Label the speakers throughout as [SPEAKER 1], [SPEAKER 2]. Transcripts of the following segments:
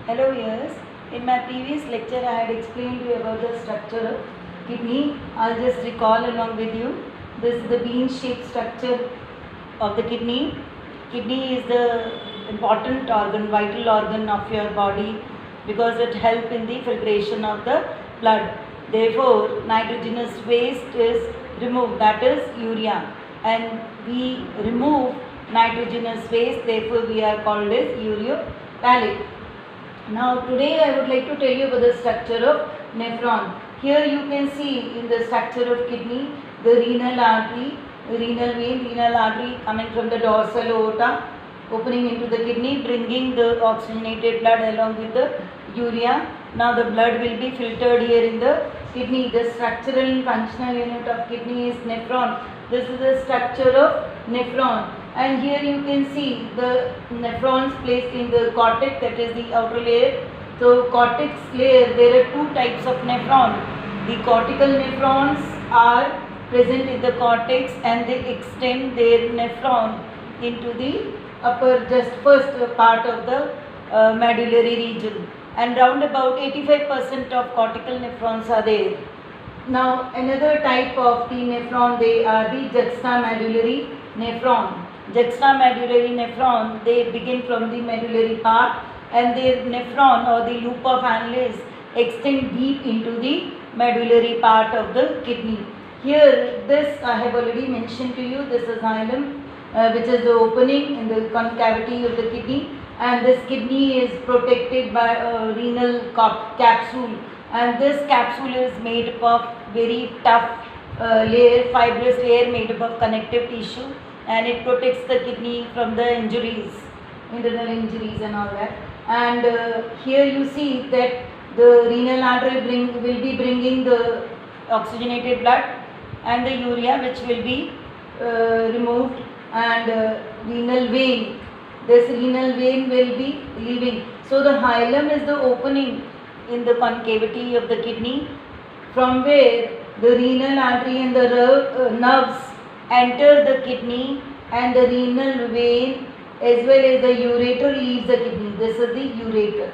[SPEAKER 1] Hello viewers, in my previous lecture I had explained to you about the structure of kidney. I'll just recall along with you. This is the bean shaped structure of the kidney. Kidney is the important organ, vital organ of your body because it helps in the filtration of the blood. Therefore, nitrogenous waste is removed, that is urea, and we remove nitrogenous waste, therefore we are called as ureothalate. Now today I would like to tell you about the structure of nephron. Here you can see in the structure of kidney the renal artery, renal vein, renal artery coming from the dorsal aorta, opening into the kidney, bringing the oxygenated blood along with the urea. Now the blood will be filtered here in the kidney. The structural and functional unit of kidney is nephron. This is the structure of nephron. And here you can see the nephrons placed in the cortex, that is the outer layer. So cortex layer, there are two types of nephron. The cortical nephrons are present in the cortex and they extend their nephron into the upper, just first part of the medullary region. And round about 85% of cortical nephrons are there. Now another type of the nephron, they are the juxtamedullary nephron. Juxtamedullary nephron, they begin from the medullary part and their nephron or the loop of annulus extend deep into the medullary part of the kidney. Here this I have already mentioned to you, this is xylem which is the opening in the concavity of the kidney, and this kidney is protected by a renal capsule, and this capsule is made up of very tough layer, fibrous layer made up of connective tissue, and it protects the kidney from the injuries, internal injuries and all that. And here you see that the renal artery will be bringing the oxygenated blood and the urea which will be removed, and renal vein, this renal vein will be leaving. So the hilum is the opening in the concavity of the kidney from where the renal artery and the nerves enter the kidney, and the renal vein as well as the ureter leaves the kidney. This is the ureter.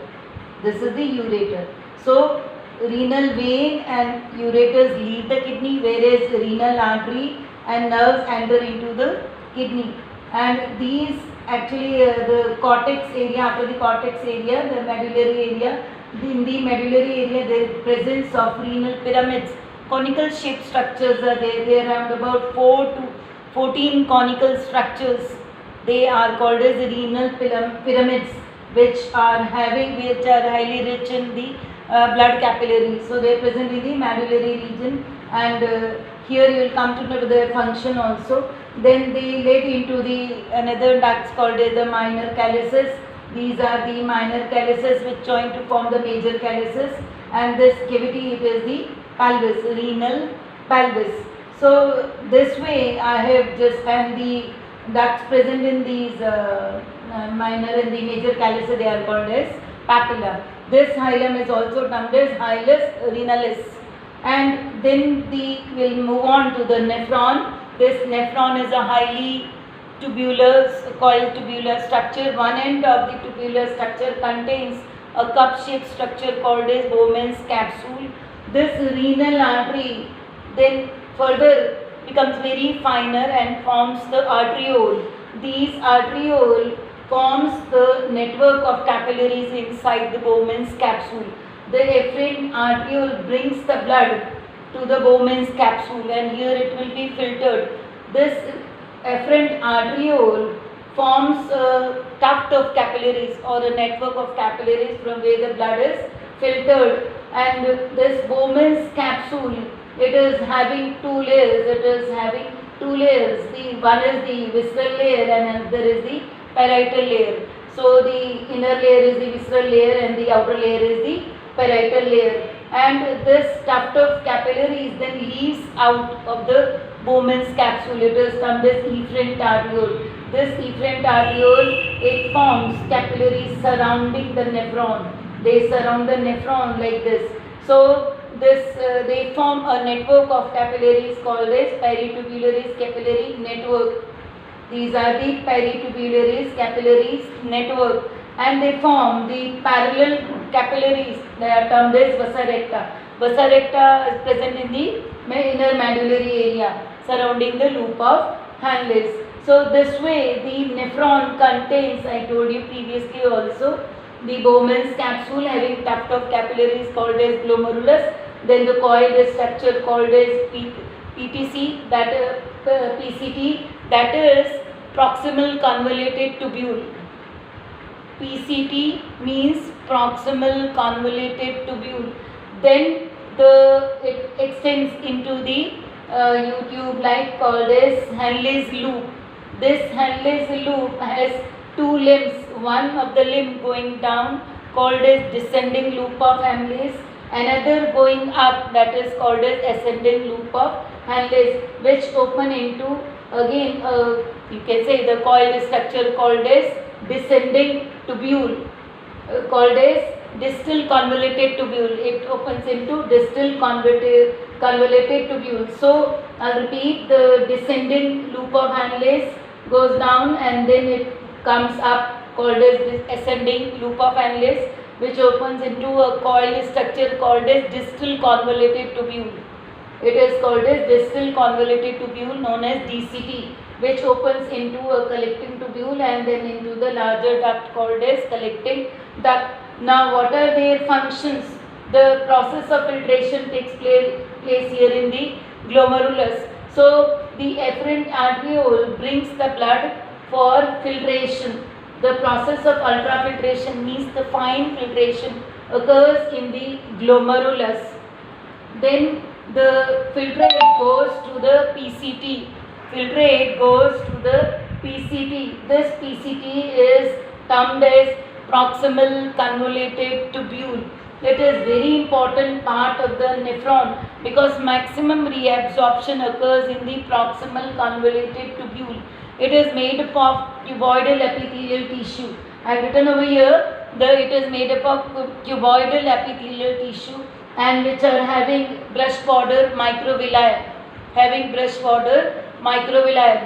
[SPEAKER 1] This is the ureter. So renal vein and ureters leave the kidney, whereas renal artery and nerves enter into the kidney. And these actually the cortex area, after the cortex area, the medullary area, in the medullary area there is presence of renal pyramids. Conical shaped structures are there. There are around about 4 to 14 conical structures. They are called as renal pyramids, which are highly rich in the blood capillaries. So they are present in the medullary region, and here you will come to know their function also. Then they led into the another ducts called as the minor calyces. These are the minor calyces which join to form the major calyces, and this cavity, it is the pelvis, renal pelvis. So this way I have just, and the ducts present in these minor and the major calyces, they are called as papilla. This hilum is also termed as hilus renalis. And then we'll move on to the nephron. This nephron is a highly coiled tubular structure. One end of the tubular structure contains a cup-shaped structure called as Bowman's capsule. This renal artery then further becomes very finer and forms the arteriole. These arteriole forms the network of capillaries inside the Bowman's capsule. The efferent arteriole brings the blood to the Bowman's capsule, and here it will be filtered. This efferent arteriole forms a tuft of capillaries or a network of capillaries from where the blood is filtered, and this Bowman's capsule, it is having two layers. The one is the visceral layer and another is the parietal layer. So the inner layer is the visceral layer and the outer layer is the parietal layer. And this tuft of capillaries then leaves out of the Bowman's capsule. It is termed as efferent arteriole. This efferent arteriole, it forms capillaries surrounding the nephron. They surround the nephron like this. So this they form a network of capillaries called as peritubularis capillary network. These are the peritubularis capillaries network. and they form the parallel capillaries. They are termed as vasa recta. Vasa recta is present in the inner medullary area surrounding the loop of Henle's. So this way the nephron contains, I told you previously also, the Bowman's capsule having tuft of capillaries called as glomerulus, then the coiled structure called as PTC, that PCT, that is proximal convoluted tubule. PCT means proximal convoluted tubule. Then it extends into the U-tube like called as Henle's loop. This Henle's loop has two limbs, one of the limb going down called as descending loop of Henle's, another going up, that is called as ascending loop of Henle's, which open into again you can say the coiled structure called as descending tubule, called as distal convoluted tubule. It opens into distal convoluted tubule. So I'll repeat, the descending loop of Henle's goes down and then it comes up called as ascending loop of Henle's, which opens into a coiled structure called as distal convoluted tubule. It is called as distal convoluted tubule known as DCT, which opens into a collecting tubule and then into the larger duct called as collecting duct. Now what are their functions? The process of filtration takes place here in the glomerulus. So the efferent arteriole brings the blood for filtration. The process of ultrafiltration means the fine filtration occurs in the glomerulus. Then the filtrate goes to the PCT. Filtrate goes to the PCT. This PCT is termed as proximal convoluted tubule. It is very important part of the nephron because maximum reabsorption occurs in the proximal convoluted tubule. It is made up of cuboidal epithelial tissue. I have written over here that it is made up of cuboidal epithelial tissue and which are having brush border microvilli.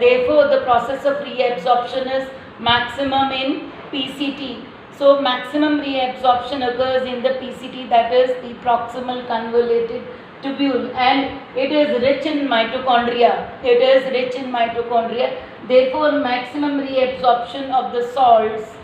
[SPEAKER 1] Therefore, the process of reabsorption is maximum in PCT. So, maximum reabsorption occurs in the PCT, that is the proximal convoluted tubule, and it is rich in mitochondria. Therefore, maximum reabsorption of the salts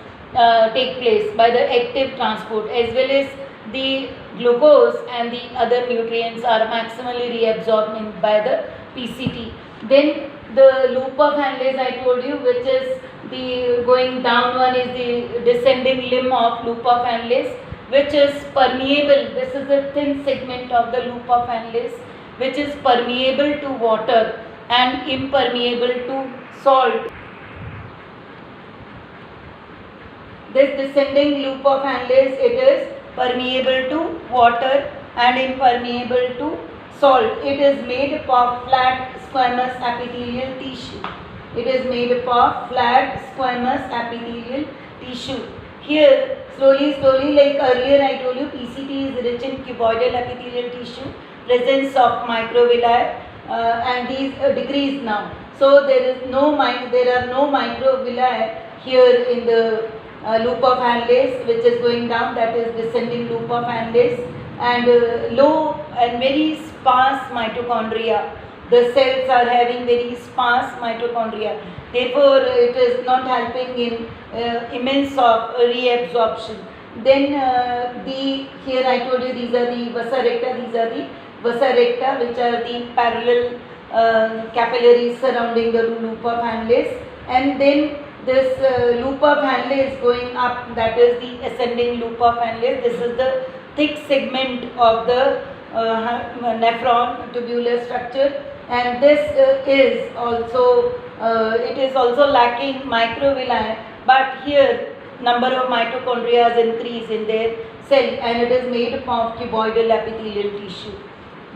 [SPEAKER 1] take place by the active transport, as well as the glucose and the other nutrients are maximally reabsorbed by the PCT. Then the loop of Henle's I told you, which is the going down one is the descending limb of loop of Henle's, which is permeable. This is a thin segment of the loop of Henle's which is permeable to water and impermeable to salt. This descending loop of Henle's, it is permeable to water and impermeable to salt. It is made up of flat squamous epithelial tissue. Here, slowly, like earlier I told you, PCT is rich in cuboidal epithelial tissue, presence of microvilli, and these decrease now. So there are no microvilli here in the loop of Henle's, which is going down, that is descending loop of Henle's, and low and very sparse mitochondria. The cells are having very sparse mitochondria. Therefore, it is not helping in immense of reabsorption. Then here I told you these are the vasa recta, which are the parallel capillaries surrounding the loop of Henle's, and then this loop of Henle's going up, that is the ascending loop of Henle's. This is the thick segment of the nephron tubular structure, and this is also lacking microvilli, but here number of mitochondria is increased in their cell, and it is made up of cuboidal epithelial tissue.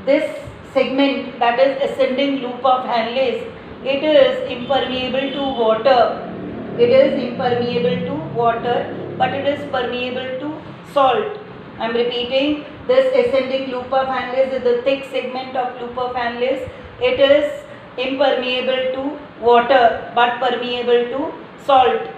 [SPEAKER 1] This segment, that is ascending loop of Henle's, it is impermeable to water. But it is permeable to salt. I am repeating, this ascending loop of Henle's is the thick segment of loop of Henle's. It is impermeable to water but permeable to salt.